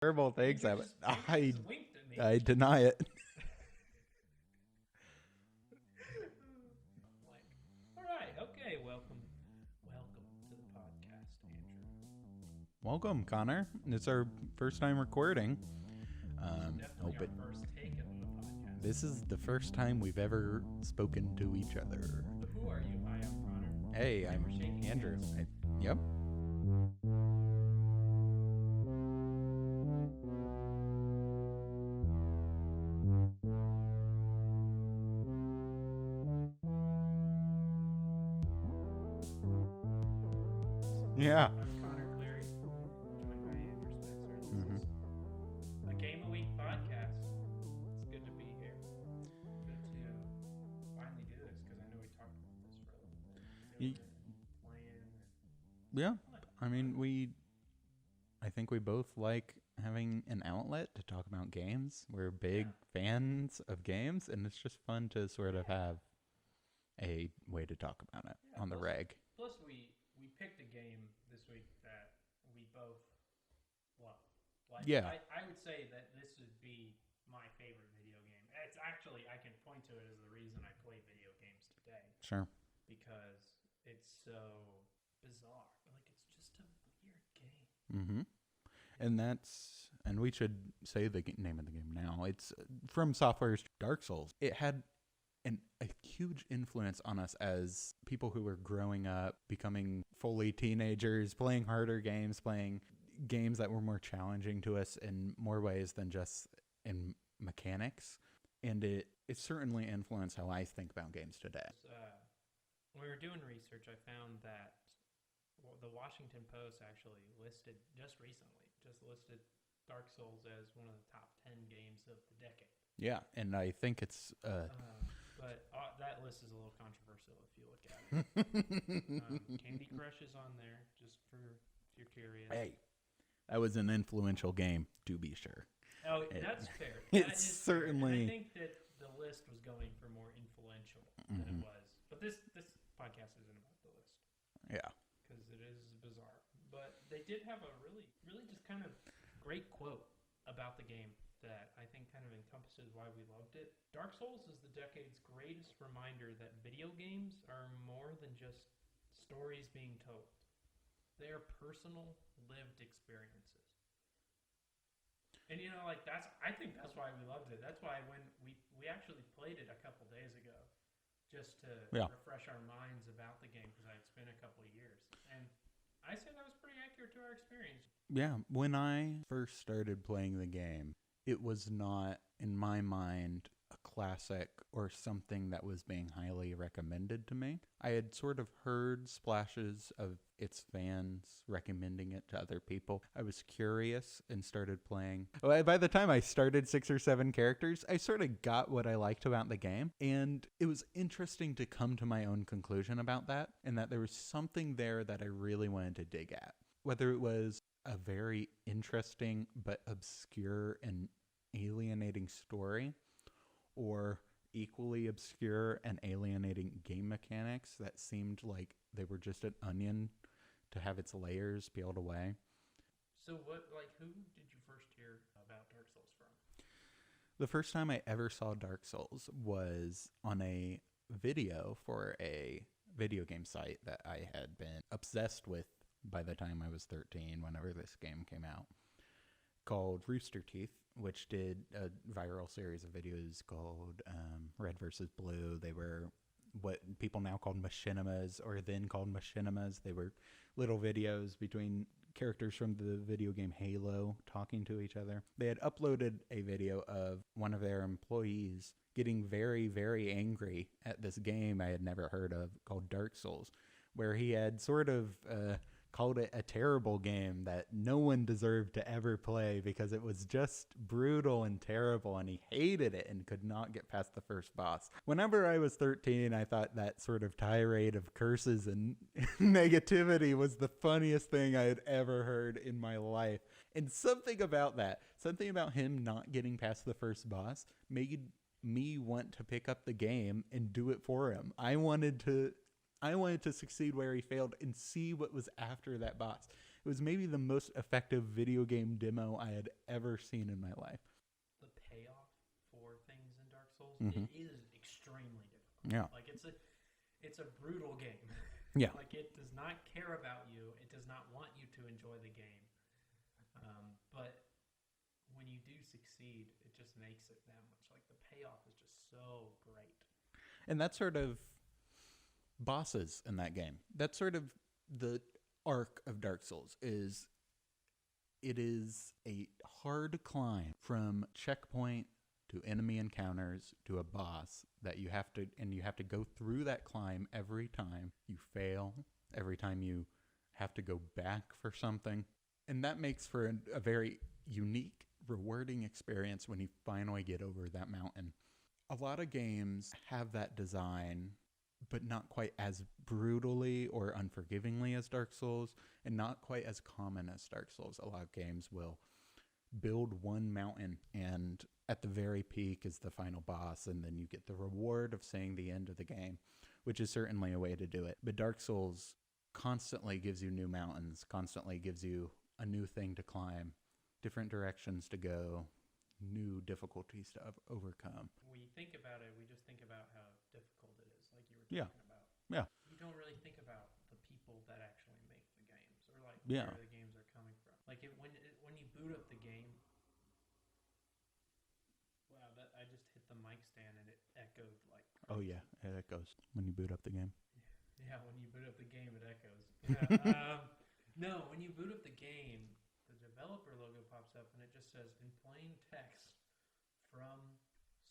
terrible things. You just winked at me. I deny it. Like, all right, okay, welcome to the podcast, Andrew. Welcome, Connor. It's our first time recording. Definitely our first take of the podcast. This is the first time we've ever spoken to each other. So who are you? Hi, I'm Connor. Hey, I'm We're shaking Andrew. hands. Yep. Yeah. I'm Connor Cleary, joined by Andrew Spencer. This is a Game a Week podcast. It's good to be here. Good to finally do this because I know we talked about this for a little bit. Playing. Yeah. I mean, I think we both like having an outlet to talk about games. We're big fans of games, and it's just fun to sort of have a way to talk about it on the reg. Plus, we picked a game this week that we both love. Like, Yeah. I would say that this would be my favorite video game. It's actually, I can point to it as the reason I play video games today. Sure. Because it's so bizarre. Like, it's just a weird game. Mm-hmm. And we should say the name of the game now. It's from Software's Dark Souls. It had a huge influence on us as people who were growing up, becoming fully teenagers, playing harder games, playing games that were more challenging to us in more ways than just in mechanics. And it certainly influenced how I think about games today. When we were doing research, I found that the Washington Post actually listed Dark Souls as one of the top 10 games of the decade. Yeah, and I think it's... But that list is a little controversial if you look at it. Candy Crush is on there, just if you're curious. Hey, that was an influential game, to be sure. Oh, that's fair. It's certainly... I think that the list was going for more influential than it was. But this podcast isn't about the list. Yeah. Because it is bizarre. But they did have a really, really just kind of great quote about the game that I think kind of encompasses why we loved it. Dark Souls is the decade's greatest reminder that video games are more than just stories being told. They are personal, lived experiences. And I think that's why we loved it. That's why when we actually played it a couple days ago, just to refresh our minds about the game, because it's been a couple of years. And I say that was pretty accurate to our experience. Yeah, when I first started playing the game, it was not, in my mind, a classic or something that was being highly recommended to me. I had sort of heard splashes of its fans recommending it to other people. I was curious and started playing. By the time I started 6 or 7 characters, I sort of got what I liked about the game. And it was interesting to come to my own conclusion about that, and that there was something there that I really wanted to dig at. Whether it was a very interesting but obscure and alienating story, or equally obscure and alienating game mechanics that seemed like they were just an onion to have its layers peeled away. So who did you first hear about Dark Souls from? The first time I ever saw Dark Souls was on a video for a video game site that I had been obsessed with by the time I was 13, whenever this game came out, called Rooster Teeth, which did a viral series of videos called Red versus Blue. They were what people now called machinimas, or then called machinimas. They were little videos between characters from the video game Halo talking to each other. They had uploaded a video of one of their employees getting very, very angry at this game I had never heard of called Dark Souls, where he had sort of called it a terrible game that no one deserved to ever play because it was just brutal and terrible, and he hated it and could not get past the first boss. Whenever I was 13, I thought that sort of tirade of curses and negativity was the funniest thing I had ever heard in my life. And something about him not getting past the first boss made me want to pick up the game and do it for him. I wanted to succeed where he failed and see what was after that boss. It was maybe the most effective video game demo I had ever seen in my life. The payoff for things in Dark Souls, Mhm. it is extremely difficult. Yeah. Like it's a brutal game. Yeah. Like it does not care about you. It does not want you to enjoy the game. But when you do succeed, it just makes it that much. Like the payoff is just so great. And that's sort of bosses in that game. That's sort of the arc of Dark Souls is it is a hard climb from checkpoint to enemy encounters to a boss that you have to go through that climb every time you fail, every time you have to go back for something. And that makes for a very unique, rewarding experience when you finally get over that mountain. A lot of games have that design, but not quite as brutally or unforgivingly as Dark Souls, and not quite as common as Dark Souls. A lot of games will build one mountain, and at the very peak is the final boss, and then you get the reward of seeing the end of the game, which is certainly a way to do it. But Dark Souls constantly gives you new mountains, constantly gives you a new thing to climb, different directions to go, new difficulties to overcome. When you think about it, we just think about how difficult it is, like you were Yeah. talking about. Yeah. You don't really think about the people that actually make the games, or like Yeah. where the games are coming from. Like when you boot up the game. Wow, I just hit the mic stand and it echoed like. Crazy. Oh yeah, it echoes when you boot up the game. Yeah, when you boot up the game, it echoes. Yeah, no, when you boot up the game, the developer logo pops up and it just says in plain text from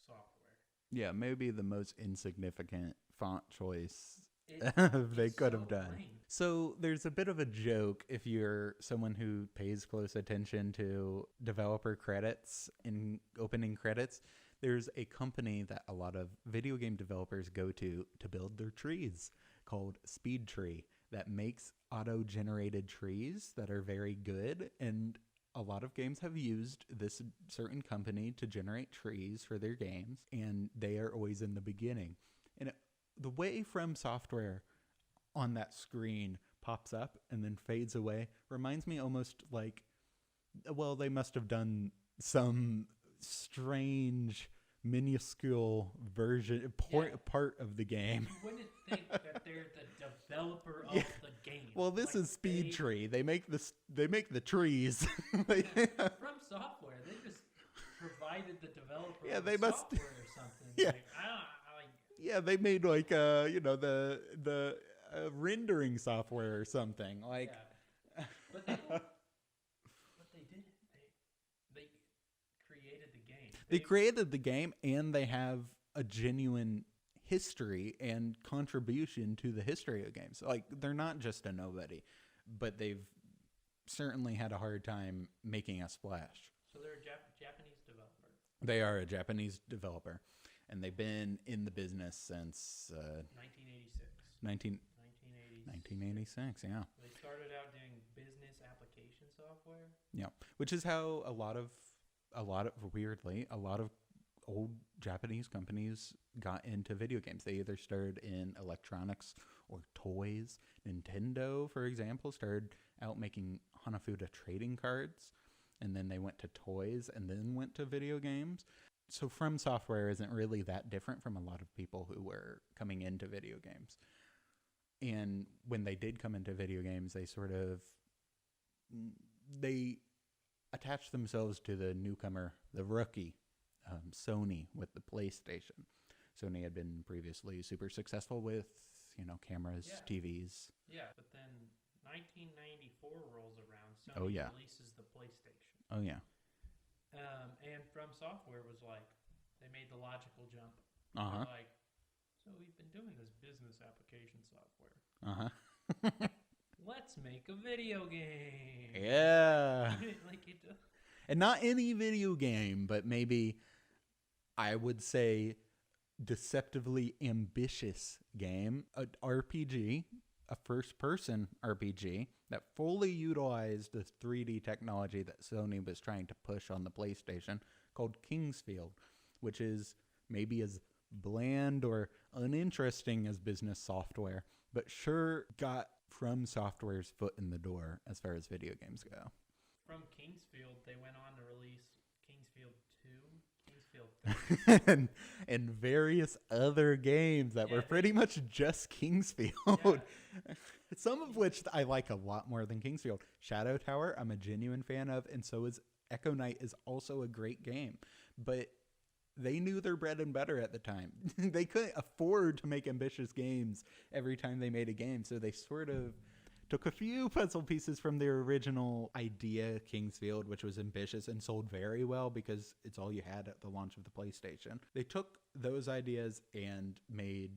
software. Yeah, maybe the most insignificant font choice It's they could have so done. plain. So there's a bit of a joke if you're someone who pays close attention to developer credits and opening credits. There's a company that a lot of video game developers go to build their trees called Speed Tree that makes auto-generated trees that are very good, and a lot of games have used this certain company to generate trees for their games, and they are always in the beginning. And the way From Software on that screen pops up and then fades away reminds me almost like, well, they must have done some strange minuscule version part of the game. You wouldn't think that they're the developer of Yeah. the game. Well, this Like, is Speed Tree. They make the trees. From software, they just provided the developer Yeah, of they the must- software or something. Yeah. Like, Yeah, they made like the rendering software or something. Like yeah. But they don't, what they did, they created the game. they created the game, and they have a genuine history and contribution to the history of games. Like they're not just a nobody, but they've certainly had a hard time making a splash. So they're a Japanese developer. They are a Japanese developer, and they've been in the business since 1986. 1986. Yeah. They started out doing business application software. Yeah, which is how a lot of weirdly a lot of old Japanese companies got into video games. They either started in electronics or toys. Nintendo, for example, started out making Hanafuda trading cards, and then they went to toys and then went to video games. So From Software isn't really that different from a lot of people who were coming into video games. And when they did come into video games, they attached themselves to the newcomer, the rookie, Sony with the PlayStation. Sony had been previously super successful with, cameras, Yeah. TVs. Yeah, but then 1994 rolls around. Sony Oh, yeah. releases the PlayStation. Oh yeah. And From Software was like, they made the logical jump. Uh-huh. They're like, so we've been doing this business application software. Uh-huh. Let's make a video game. Yeah. Like it. And not any video game, but maybe I would say deceptively ambitious game, an RPG, a first-person RPG that fully utilized the 3D technology that Sony was trying to push on the PlayStation, called Kingsfield, which is maybe as bland or uninteresting as business software, but sure got From Software's foot in the door as far as video games go. From Kingsfield, they went on to release Kingsfield 2, Kingsfield 3. and various other games that were pretty much just Kingsfield. Yeah. Some of which I like a lot more than Kingsfield. Shadow Tower, I'm a genuine fan of, and so is Echo Knight is also a great game. But they knew their bread and butter at the time. They couldn't afford to make ambitious games every time they made a game, so they sort of took a few puzzle pieces from their original idea, Kingsfield, which was ambitious and sold very well because it's all you had at the launch of the PlayStation. They took those ideas and made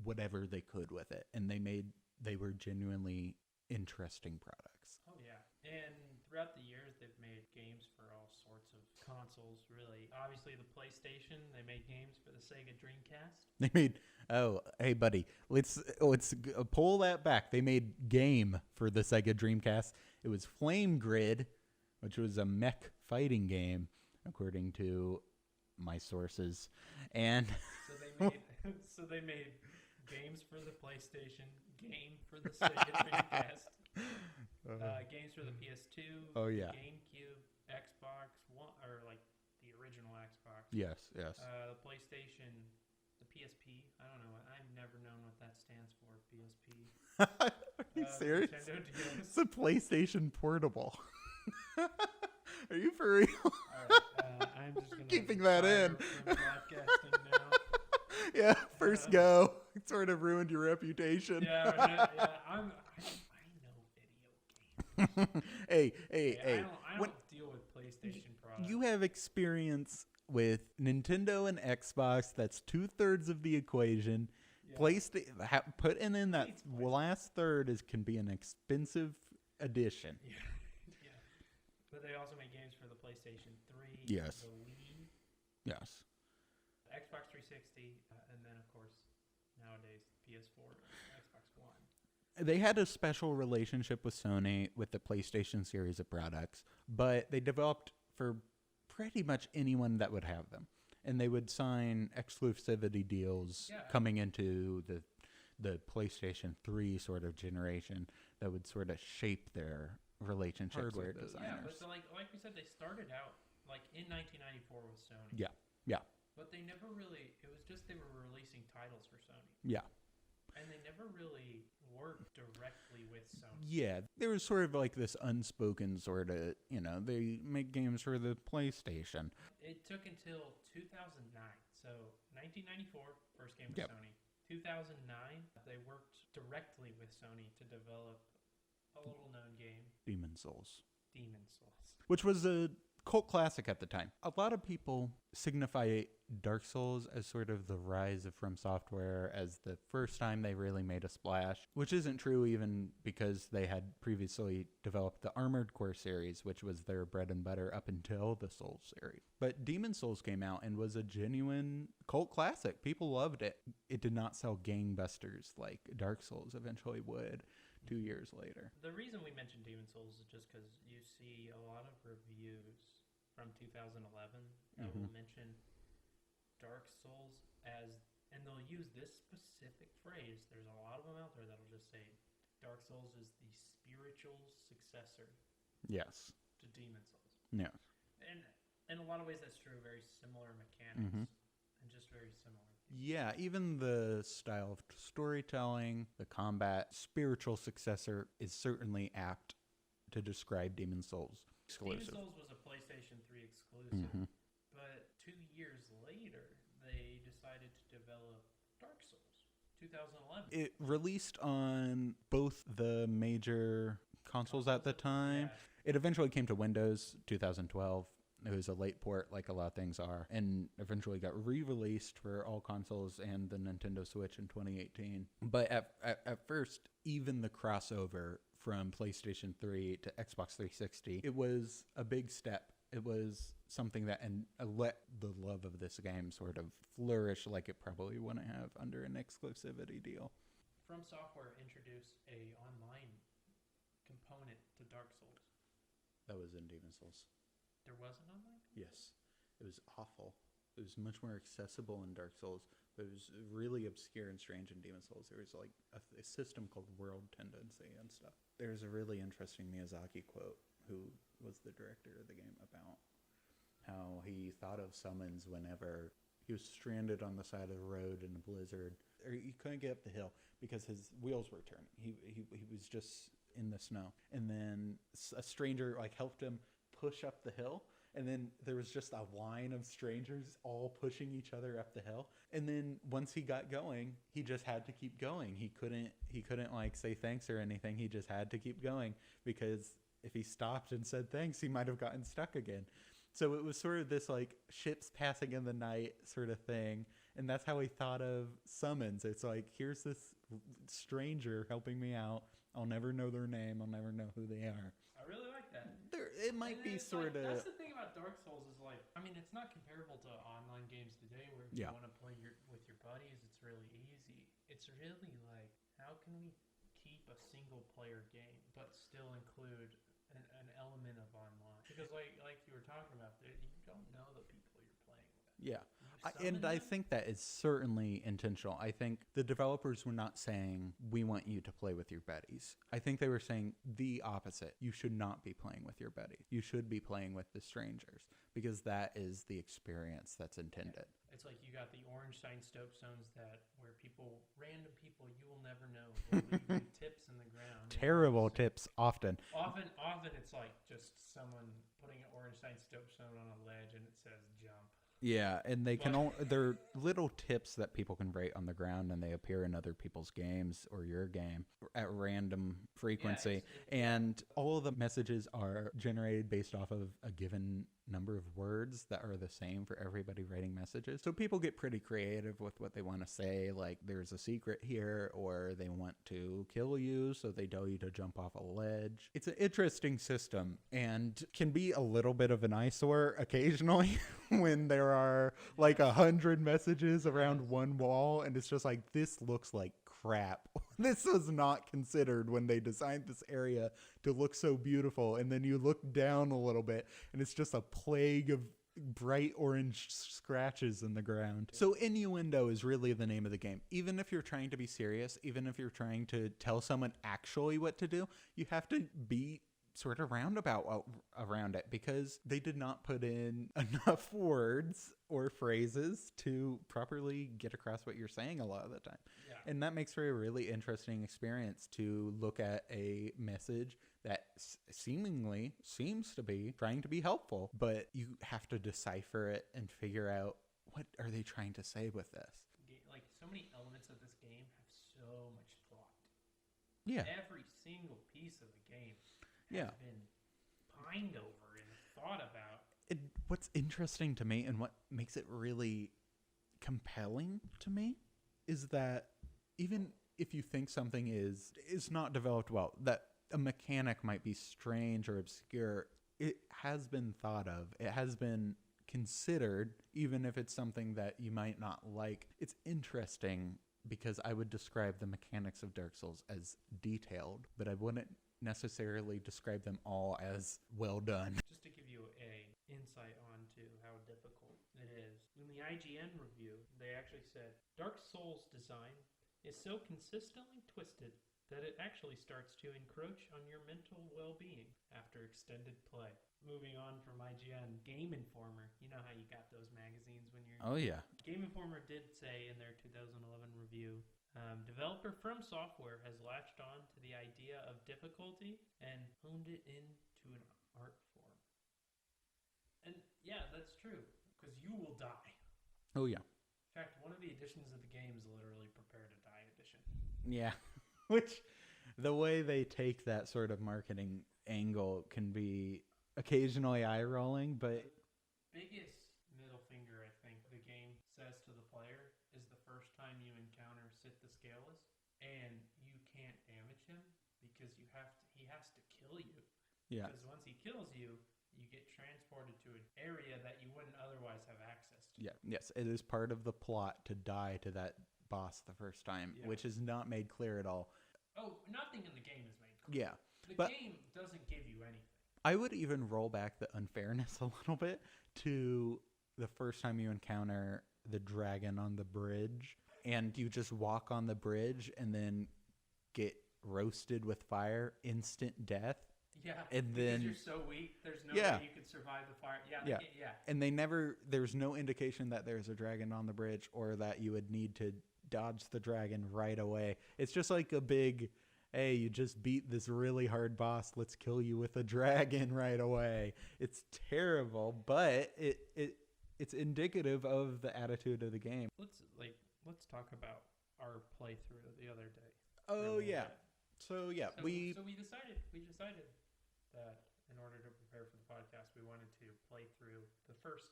whatever they could with it, and they were genuinely interesting products. Oh, yeah. And throughout the years, they've made games for all sorts of consoles, really. Obviously, the PlayStation, they made games for the Sega Dreamcast. They made, hey, buddy, let's pull that back. They made Game for the Sega Dreamcast. It was Flame Grid, which was a mech fighting game, according to my sources. And so they made games for the PlayStation, game for the Sega Dreamcast, games for the PS2, GameCube, Xbox One, or like the original Xbox. Yes. The PlayStation, the PSP. I don't know. I've never known what that stands for. PSP. Are you serious? Nintendo DS. It's a PlayStation Portable. Are you for real? All right. I'm just gonna keeping that in. From podcasting now. Yeah, first go. It sort of ruined your reputation. Yeah. I know video games. Hey. I don't deal with PlayStation products. You have experience with Nintendo and Xbox. That's 2/3 of the equation. Yeah. Putting in that last third can be an expensive addition. Yeah. But they also make games for the PlayStation 3, yes, the Wii, yes, Xbox 360, and then of course nowadays PS4, Xbox One. They had a special relationship with Sony with the PlayStation series of products, but they developed for pretty much anyone that would have them. And they would sign exclusivity deals coming into the PlayStation 3 sort of generation that would sort of shape their relationships with designers. Yeah, but so like we said, they started out like in 1994 with Sony. Yeah. But they never really, it was just they were releasing titles for Sony. Yeah. And they never really worked directly with Sony. Yeah, there was sort of like this unspoken sort of, they make games for the PlayStation. It took until 2009. So 1994, first game with Sony. 2009, they worked directly with Sony to develop a little-known game. Demon Souls. Which was a cult classic at the time. A lot of people signify Dark Souls as sort of the rise of From Software, as the first time they really made a splash, which isn't true even because they had previously developed the Armored Core series, which was their bread and butter up until the Souls series. But Demon Souls came out and was a genuine cult classic. People loved it. It did not sell gangbusters like Dark Souls eventually would 2 years later. The reason we mentioned Demon Souls is just because you see a lot of reviews from 2011 that will mention Dark Souls and they'll use this specific phrase. There's a lot of them out there that'll just say Dark Souls is the spiritual successor. Yes. To Demon Souls. Yes. And in a lot of ways that's true. Very similar mechanics and just very similar. Yeah, even the style of storytelling, the combat, spiritual successor is certainly apt to describe Demon Souls exclusive. Demon Souls was a PlayStation 3 exclusive, but 2 years later, they decided to develop Dark Souls, 2011. It released on both the major consoles at the time. Yeah. It eventually came to Windows 2012. It was a late port, like a lot of things are, and eventually got re-released for all consoles and the Nintendo Switch in 2018. But at first, even the crossover from PlayStation 3 to Xbox 360, it was a big step. It was something that let the love of this game sort of flourish like it probably wouldn't have under an exclusivity deal. From Software introduced a online component to Dark Souls. That was in Demon Souls. There was an online? Yes. It was awful. It was much more accessible in Dark Souls, but it was really obscure and strange in Demon Souls. There was like a system called World Tendency and stuff. There's a really interesting Miyazaki quote, who was the director of the game, about how he thought of summons whenever he was stranded on the side of the road in a blizzard, or he couldn't get up the hill because his wheels were turning. He was just in the snow, and then a stranger like helped him push up the hill, and then there was just a line of strangers all pushing each other up the hill, and then once he got going, he just had to keep going. He couldn't like say thanks or anything. He just had to keep going, because if he stopped and said thanks, he might have gotten stuck again. So it was sort of this like ships passing in the night sort of thing. And that's how he thought of summons. It's like, here's this stranger helping me out. I'll never know their name. I'll never know who they are. I really like that. It might be sort of... That's the thing about Dark Souls is like, I mean, it's not comparable to online games today where if you want to play with your buddies, it's really easy. It's really like, how can we keep a single player game but still include an element of online? Because like you were talking about, you don't know the people you're playing with. Yeah. I think that is certainly intentional. I think the developers were not saying, we want you to play with your buddies. I think they were saying the opposite. You should not be playing with your buddies. You should be playing with the strangers, because that is the experience that's intended. It's like you got the orange sign stop zones where random people you will never know, will leave you tips in the ground. Terrible tips, often. Often it's like just someone putting an orange sign stop zone on a ledge and it says jump. Yeah, and they're little tips that people can write on the ground, and they appear in other people's games or your game at random frequency. And all of the messages are generated based off of a given number of words that are the same for everybody writing messages. So people get pretty creative with what they want to say, like there's a secret here, or they want to kill you, so they tell you to jump off a ledge. It's an interesting system and can be a little bit of an eyesore occasionally when there are like 100 messages around one wall, and it's just like, this looks like crap. This was not considered when they designed this area to look so beautiful. And then you look down a little bit and it's just a plague of bright orange scratches in the ground. So innuendo is really the name of the game. Even if you're trying to be serious, even if you're trying to tell someone actually what to do, you have to be sort of roundabout around it, because they did not put in enough words or phrases to properly get across what you're saying a lot of the time. Yeah. And that makes for a really interesting experience to look at a message that seemingly seems to be trying to be helpful, but you have to decipher it and figure out, what are they trying to say with this? Like, so many elements of this game have so much thought. Yeah. Every single piece of the game has been pined over and thought about. What's interesting to me and what makes it really compelling to me is that even if you think something is not developed well, that a mechanic might be strange or obscure, it has been thought of. It has been considered, even if it's something that you might not like. It's interesting because I would describe the mechanics of Dark Souls as detailed, but I wouldn't necessarily describe them all as well done. Just to give you a insight onto how difficult it is, in the IGN review, they actually said, Dark Souls design is so consistently twisted that it actually starts to encroach on your mental well-being after extended play. Moving on from IGN, Game Informer, you know how you got those magazines when you're... Oh, yeah. Game Informer did say in their 2011 review, developer From Software has latched on to the idea of difficulty and honed it into an art form. And yeah, that's true, because you will die. Oh, yeah. In fact, one of the editions of the game is literally Prepare to Die edition. Yeah, which the way they take that sort of marketing angle can be occasionally eye-rolling, but... The biggest middle finger, I think, the game says to the player is the first time you encounter Sith the Scaleless, and you can't damage him because he has to kill you. Yeah. Because once he kills you, you get transported to an area that you wouldn't otherwise have access to. Yeah. Yes, it is part of the plot to die to that boss the first time, which is not made clear at all. Oh, nothing in the game is made clear. Yeah. The game doesn't give you anything. I would even roll back the unfairness a little bit to the first time you encounter the dragon on the bridge and you just walk on the bridge and then get roasted with fire, instant death. Yeah, and because then you're so weak, there's no Yeah. way you could survive the fire. Yeah, Yeah. yeah. And there's no indication that there's a dragon on the bridge or that you would need to dodge the dragon right away. It's just like a big, hey, you just beat this really hard boss. Let's kill you with a dragon right away. It's terrible, but it's indicative of the attitude of the game. Let's talk about our playthrough the other day. Oh, yeah. So we decided that in order to prepare for the podcast, we wanted to play through the first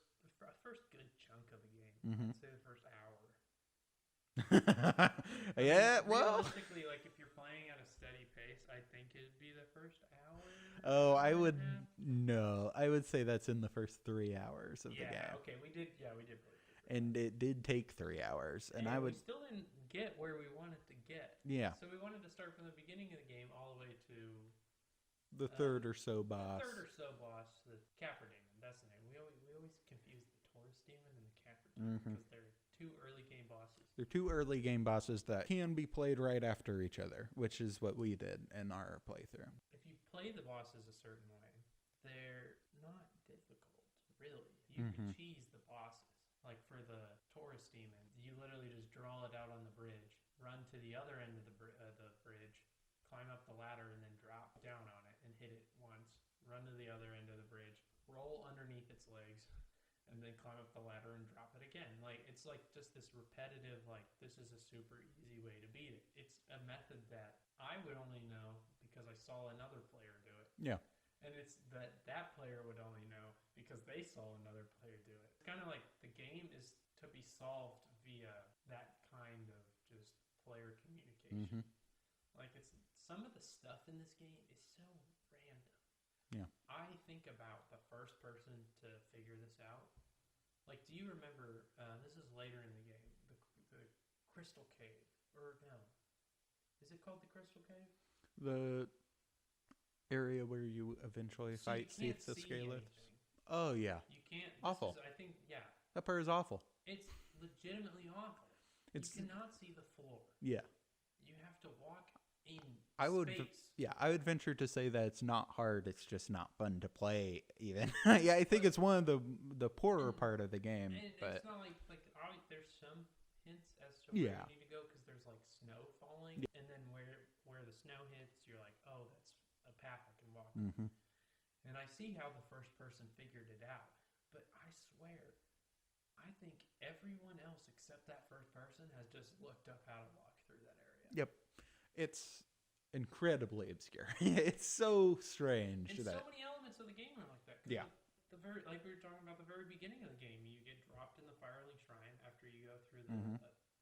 good chunk of the game. Mhm. I'd say the first hour. Yeah, well, Realistically, like if you're playing at a steady pace, I think it'd be the first hour. oh, I hour would and a half. no. I would say that's in the first 3 hours of the Yeah, game. okay, we did play through. And it did take 3 hours, and I would we still didn't get where we wanted to get. yeah, So we wanted to start from the beginning of the game all the way to the third or so the boss. third or so boss, the Capper Demon. That's the name. We always confuse the Taurus Demon and the Capper Demon Mhm. because they're two early game bosses. They're two early game bosses that can be played right after each other, which is what we did in our playthrough. If you play the bosses a certain way, they're not difficult, really. You can Mhm. cheese the bosses. Like for the Taurus Demon, you literally just draw it out on the bridge, run to the other end of the bridge, climb up the ladder, and then drop down on it and hit it once, run to the other end of the bridge, roll underneath its legs, and then climb up the ladder and drop it again. Like it's like just this repetitive, like this is a super easy way to beat it. It's a method that I would only know because I saw another player do it. Yeah. And it's that player would only know because they saw another player do it. It's kind of like the game is to be solved via that kind of just player communication. Mhm. Like it's some of the stuff in this game is so random. Yeah. I think about the first person to figure this out. Like, do you remember? This is later in the game. The Crystal Cave, or no? Is it called the Crystal Cave? The area where you eventually So you fight can't Seats the see Scalers. anything. Oh yeah, You can't. Awful. I think, yeah, that part is awful. it's legitimately awful. It's You cannot see the floor. yeah. You have to walk in I would space. Yeah, I would venture to say that it's not hard. It's just not fun to play. Even yeah, I think it's one of the poorer part of the game. And But it's not like there's some hints as to Yeah. where you need to go because there's like snow falling, and then where the snow hits, you're like, oh, that's a path I can walk. mhm. And I see how the first person figured it out, but I swear, I think everyone else except that first person has just looked up how to walk through that area. Yep, it's incredibly obscure. It's so strange And that so many elements of the game are like that. 'Cause Yeah. like we were talking about the very beginning of the game, you get dropped in the Firelink Shrine after you go through Mhm.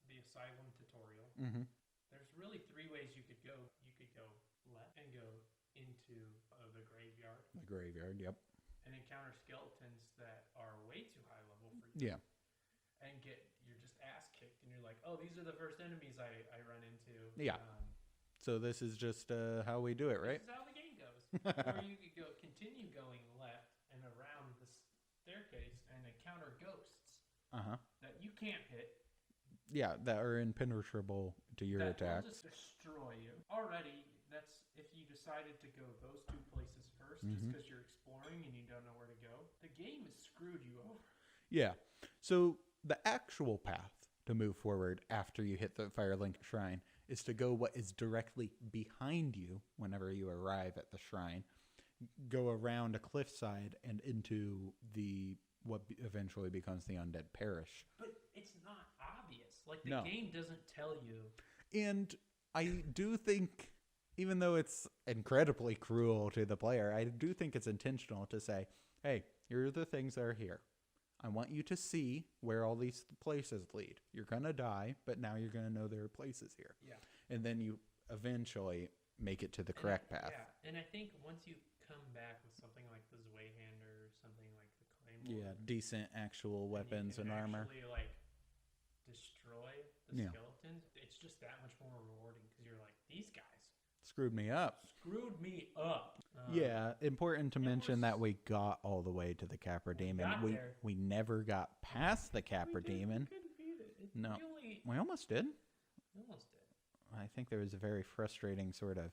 the Asylum tutorial. Mhm. There's really three ways you could go. You could go left and go into the graveyard the graveyard. Yep. and encounter skeletons that are way too high level for you. Yeah. And you're just ass kicked, and you're like, oh, these are the first enemies I run into. Yeah. So this is just how we do it, right? This is how the game goes. Or you could continue going left and around the staircase and encounter ghosts that you can't hit. Yeah, that are impenetrable to your That attacks. will just destroy you. Already, that's if you decided to go those two places first, Mhm. just because you're exploring and you don't know where to go. The game has screwed you over. Yeah. So the actual path to move forward after you hit the Firelink Shrine is to go what is directly behind you whenever you arrive at the shrine. Go around a cliffside and into what eventually becomes the Undead Parish. But it's not obvious. Like, the No. game doesn't tell you. And I do think, even though it's incredibly cruel to the player, I do think it's intentional to say, hey, here are the things that are here. I want you to see where all these places lead. You're going to die, but now you're going to know there are places here. Yeah. And then you eventually make it to the correct path. Yeah, and I think once you come back with something like the Zweihander or something like the Claymore. Yeah, decent actual weapons and armor. Actually, like, destroy the Yeah. skeletons. It's just that much more rewarding because you're like, these guys. It's screwed me up. Screwed me up. Yeah, important to mention that we got all the way to the Capra Demon. got there. We never got past the Capra Demon. We couldn't beat it. No. We We almost did. almost did. I think there was a very frustrating sort of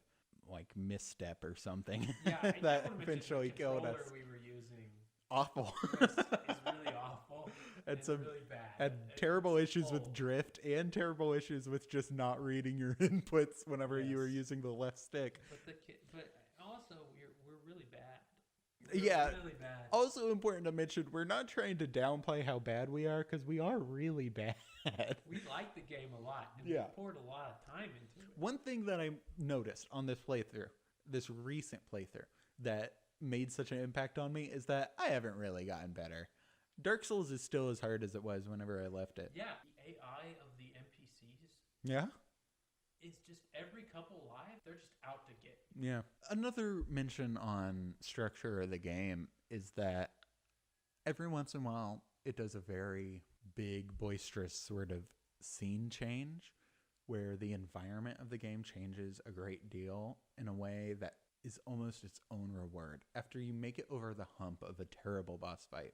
like misstep or something Yeah, I that wanna mention eventually the killed us. controller we were using Awful. is really awful. Had and some really bad. had It's terrible issues with old. drift and terrible issues with just not reading your inputs whenever you were Yes. using the left stick. But also we're really bad. Yeah. Really bad. Also important to mention, we're not trying to downplay how bad we are because we are really bad. We like the game a lot, and Yeah. we poured a lot of time into it. One thing that I noticed on this playthrough, this recent playthrough, that made such an impact on me is that I haven't really gotten better. Dark Souls is still as hard as it was whenever I left it. Yeah, the AI of the NPCs Yeah? is just every couple live, they're just out to get. Yeah. Another mention on structure of the game is that every once in a while it does a very big, boisterous sort of scene change where the environment of the game changes a great deal in a way that is almost its own reward. After you make it over the hump of a terrible boss fight,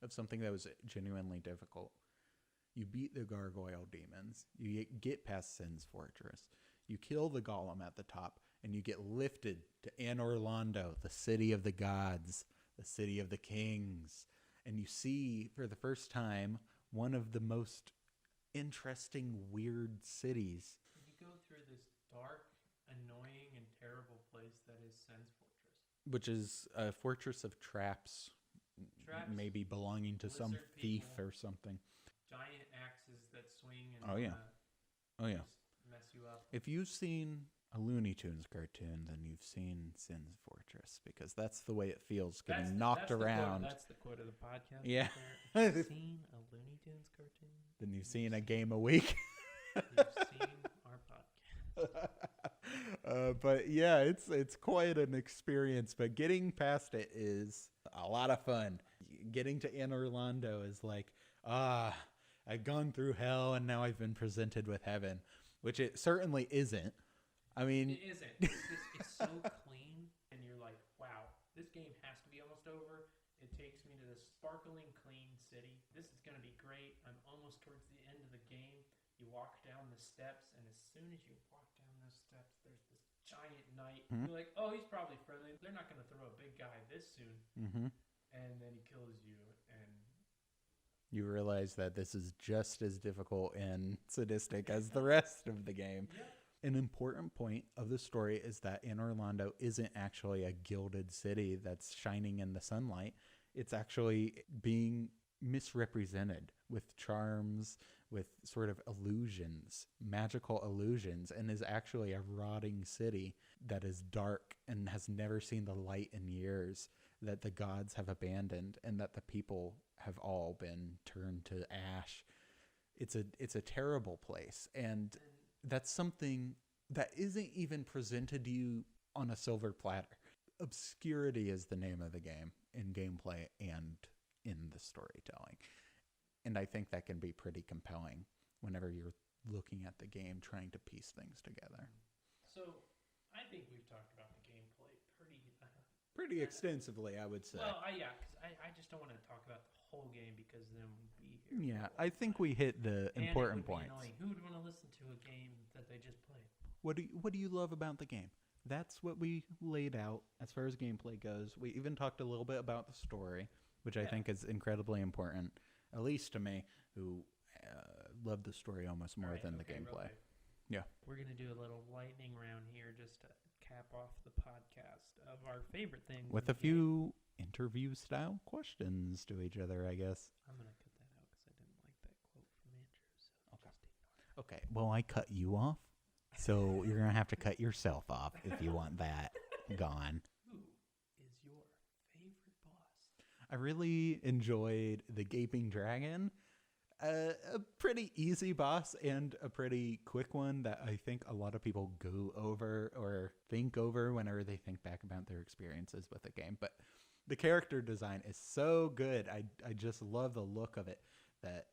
of something that was genuinely difficult, you beat the gargoyle demons, you get past Sin's Fortress, you kill the golem at the top, and you get lifted to Anor Londo, the city of the gods, the city of the kings, and you see for the first time one of the most interesting, weird cities. You go through this dark, annoying, and terrible place that is Sen's Fortress. Which is a fortress of traps, maybe belonging to some lizard thief people. or something. Giant axes that swing and Oh, yeah. Oh, yeah. just mess you up. If you've seen a Looney Tunes cartoon, then you've seen Sin's Fortress, because that's the way it feels getting knocked around. That's the quote of the podcast. Yeah. Right there. If you've seen a Looney Tunes cartoon, Then you've seen a game a week. you've seen our podcast. But yeah, it's quite an experience. But getting past it is a lot of fun. Getting to Anor Londo is like, I've gone through hell and now I've been presented with heaven, which it certainly isn't. I mean, It isn't. It's so clean, and you're like, wow, this game has to be almost over. It takes me to this sparkling, clean city. This is going to be great. I'm almost towards the end of the game. You walk down the steps, and as soon as you walk down those steps, there's this giant knight. Mhm. You're like, oh, he's probably friendly. They're not going to throw a big guy this soon. mhm. And then he kills you, and You realize that this is just as difficult and sadistic as the rest of the game. yeah. An important point of the story is that Anor Londo isn't actually a gilded city that's shining in the sunlight. It's actually being misrepresented with charms, with sort of illusions, magical illusions, and is actually a rotting city that is dark and has never seen the light in years, that the gods have abandoned, and that the people have all been turned to ash. It's a terrible place, and that's something that isn't even presented to you on a silver platter. Obscurity is the name of the game in gameplay and in the storytelling. And I think that can be pretty compelling whenever you're looking at the game, trying to piece things together. So I think we've talked about the gameplay Pretty extensively, I would say. well, yeah, because I just don't want to talk about the whole game because then we'd be here. Yeah, for a I long think time. we hit the And it important would be points. annoying. Who would want to listen to a game that they just played? What do you love about the game? That's what we laid out as far as gameplay goes. We even talked a little bit about the story, which I Yeah. think is incredibly important, at least to me, who love the story almost more All right, than the okay, real gameplay. quick. Yeah. We're going to do a little lightning round here just to cap off the podcast of our favorite things. With in a the game. few interview-style questions to each other, I guess. I'm going to cut that out because I didn't like that quote from Andrew. So Okay. just ignore it. Okay, well, I cut you off, so you're going to have to cut yourself off if you want that gone. Who is your favorite boss? I really enjoyed the Gaping Dragon. A pretty easy boss and a pretty quick one that I think a lot of people go over or think over whenever they think back about their experiences with the game. But the character design is so good. I just love the look of it that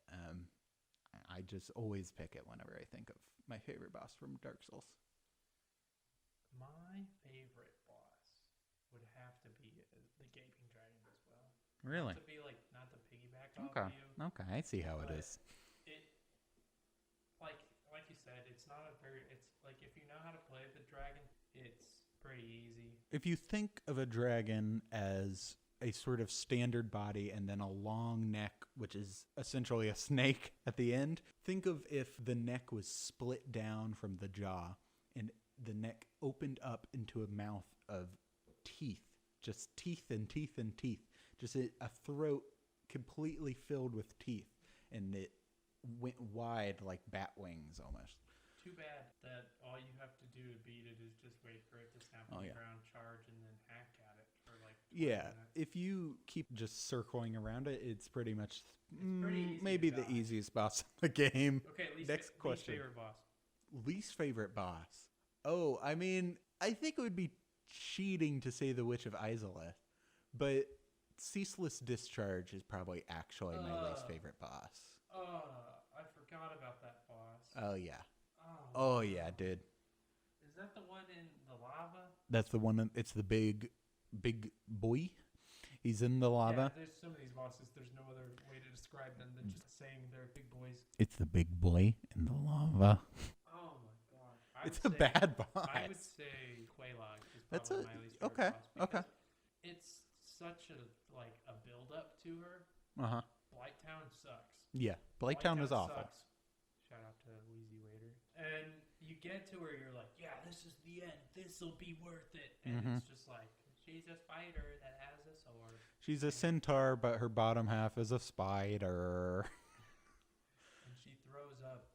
I just always pick it whenever I think of my favorite boss from Dark Souls. My favorite boss would have to be the Gaping Dragon as well. Really? Not to piggyback off Okay. you, Okay, I see how it but is. it like you said, it's not a very. It's like if you know how to play the dragon, it's pretty easy. If you think of a dragon as a sort of standard body and then a long neck, which is essentially a snake at the end, think of if the neck was split down from the jaw and the neck opened up into a mouth of teeth, just teeth and teeth and teeth, just a throat completely filled with teeth, and it went wide like bat wings almost. Too bad that all you have to do to beat it is just wait for it to snap on the ground, charge, and then hack at it for like 20 minutes. If you keep just circling around it, it's pretty much pretty easy maybe to the die. easiest boss in the game. Okay, Next question. Least favorite boss. Least favorite boss. Oh, I mean, I think it would be cheating to say the Witch of Izalith, but Ceaseless Discharge is probably actually my least favorite boss. I forgot about that boss. Oh yeah. Oh yeah, dude. Is that the one in the lava? That's the one. It's the big boy. He's in the lava. Yeah, there's some of these bosses. There's no other way to describe them than just saying they're big boys. It's the big boy in the lava. Oh my god! It's a bad boss. I would say Quelaag is That's probably my least favorite boss. Okay. It's such a build up to her. Blighttown sucks. Yeah, Blighttown is awful. Sucks. Shout out to Wheezy Waiter. And you get to where you're like, yeah, this is the end. This'll be worth it. And it's just like, she's a spider that has a sword. She's a centaur, but her bottom half is a spider. And she throws up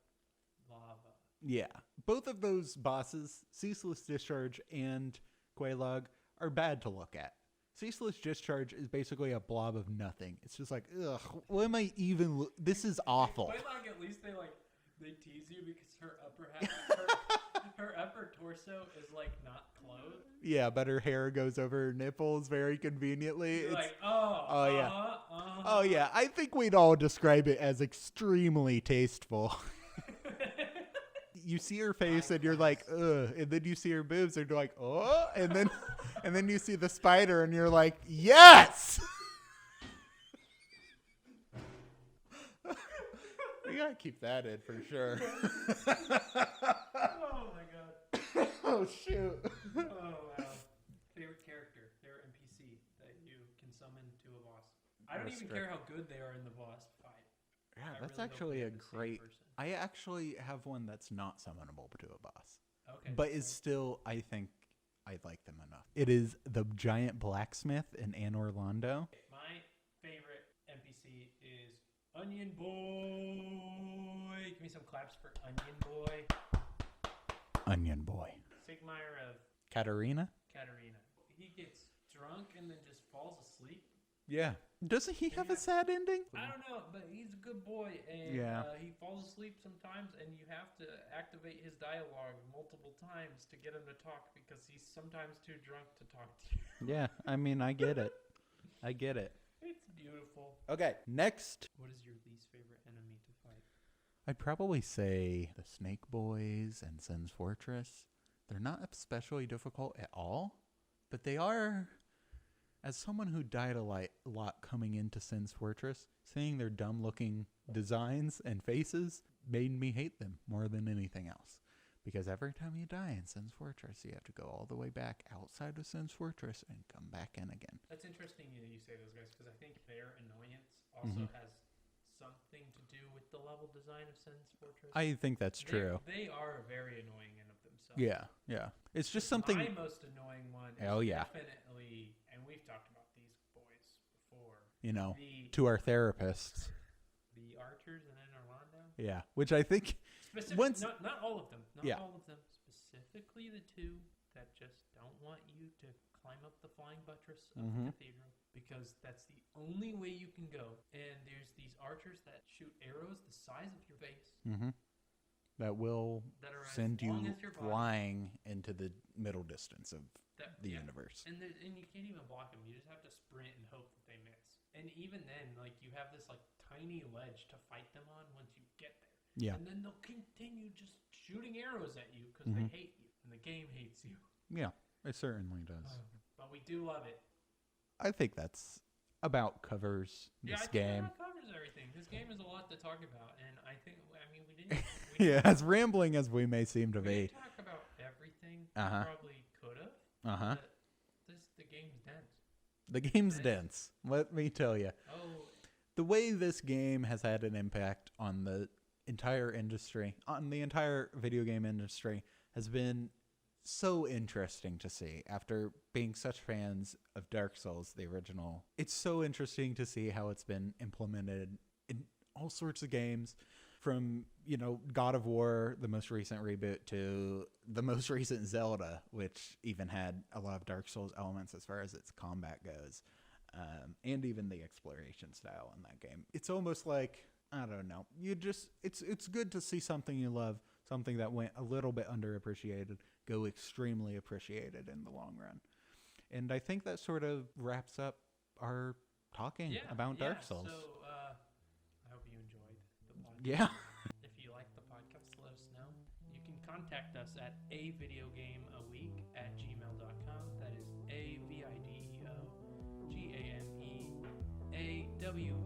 lava. Yeah, both of those bosses, Ceaseless Discharge and Quelaag, are bad to look at. Ceaseless Discharge is basically a blob of nothing. It's just like, ugh, what am I even... This is awful. Quelaag, at least they tease you because her upper half, her upper torso is not clothed. Yeah, but her hair goes over her nipples very conveniently. You're it's oh yeah. I think we'd all describe it as extremely tasteful. You see her face and you're like, ugh, and then you see her boobs and you're like, oh, and then you see the spider and you're like, yes. We gotta keep that in for sure. Oh my god. Oh shoot. Oh wow. Favorite character, favorite NPC that you can summon to a boss. I don't even care how good they are in the boss fight. Yeah, that's actually a great. I actually have one that's not summonable to a boss. Okay. But is still, I think, I like them enough. It is the giant blacksmith in Anor Londo. My favorite NPC is Onion Boy. Give me some claps for Onion Boy. Onion Boy. Sigmire of Katarina? Katarina. He gets drunk and then just falls asleep. Yeah. Doesn't he have a sad ending? I don't know, but he's a good boy, and he falls asleep sometimes, and you have to activate his dialogue multiple times to get him to talk because he's sometimes too drunk to talk to you. Yeah, I mean, I get it. I get it. It's beautiful. Okay, next. What is your least favorite enemy to fight? I'd probably say the Snake Boys and Sen's Fortress. They're not especially difficult at all, but they are... As someone who died a lot coming into Sen's Fortress, seeing their dumb-looking designs and faces made me hate them more than anything else. Because every time you die in Sen's Fortress, you have to go all the way back outside of Sen's Fortress and come back in again. That's interesting that you say those guys, because I think their annoyance also has something to do with the level design of Sen's Fortress. I think that's true. They are very annoying in of themselves. Yeah. It's just something... My most annoying one is definitely... We've talked about these boys before. To our therapists. The archers in Orlando? Yeah, which I think... Not all of them. Not all of them. Specifically the two that just don't want you to climb up the flying buttress of the cathedral. Because that's the only way you can go. And there's these archers that shoot arrows the size of your face. That will send you flying into the middle distance of the universe. And you can't even block them. You just have to sprint and hope that they miss. And even then, you have this tiny ledge to fight them on once you get there. Yeah. And then they'll continue just shooting arrows at you because they hate you and the game hates you. Yeah, it certainly does. But we do love it. I think that's about covers Yeah, this I think game. that covers everything. This game is a lot to talk about, and I think, I mean, we didn't. Yeah, as rambling as we may seem to we be. didn't talk about everything. Uh-huh. We probably could have. Uh-huh. But the game's dense. The game's dense. Let me tell you. Oh. The way this game has had an impact on the entire industry, on the entire video game industry, has been so interesting to see after being such fans of Dark Souls, the original. It's so interesting to see how it's been implemented in all sorts of games, from, you know, God of War, the most recent reboot, to the most recent Zelda, which even had a lot of Dark Souls elements as far as its combat goes, and even the exploration style in that game. It's almost like, I don't know, it's good to see something you love, something that went a little bit underappreciated, go extremely appreciated in the long run. And I think that sort of wraps up our talking about Dark Souls. So, I hope you enjoyed the podcast. Yeah. If you like the podcast, let us know. You can contact us at avideogameaweek@gmail.com. That is AVIDEOGAMEAWEEK